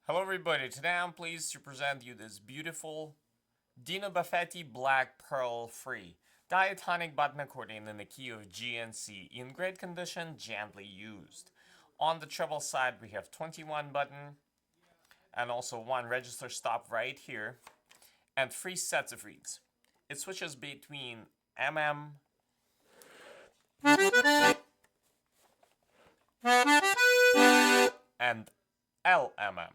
Hello everybody, today I'm pleased to present you this beautiful Dino Baffetti Black Pearl Free diatonic button accordion in the key of G and C, in great condition, gently used. On the treble side we have 21 button and also one register stop right here and 3 sets of reeds. It switches between MM and LMM.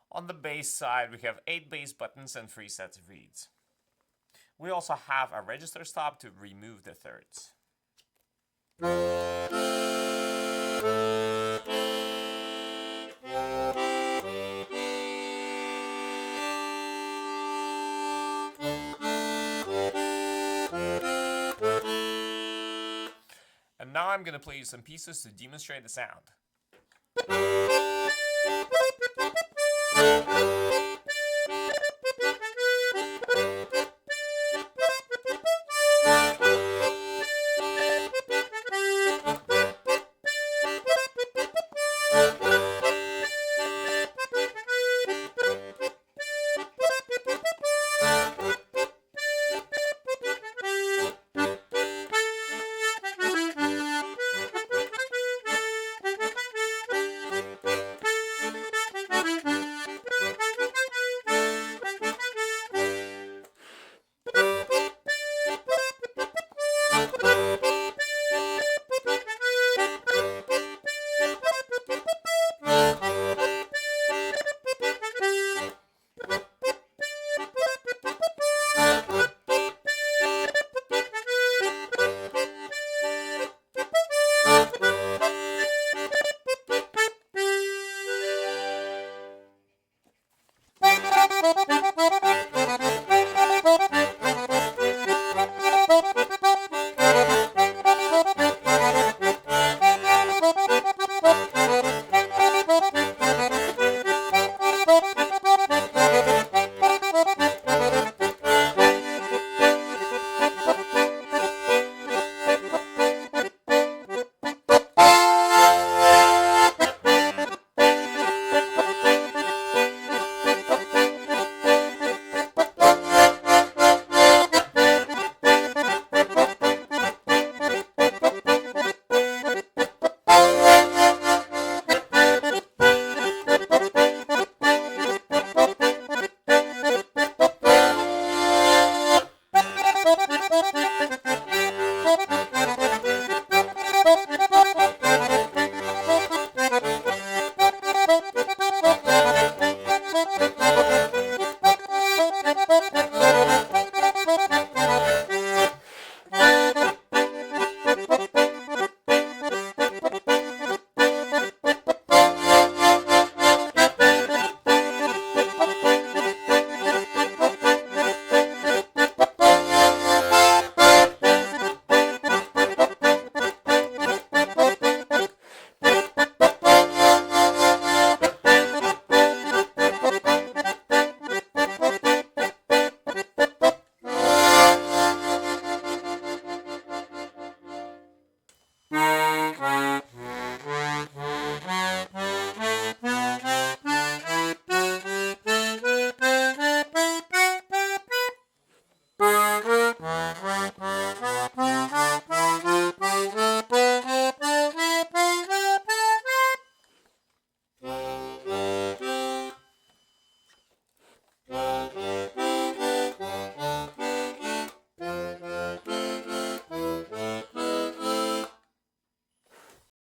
On the bass side, we have 8 bass buttons and 3 sets of reeds. We also have a register stop to remove the thirds. And now I'm going to play you some pieces to demonstrate the sound.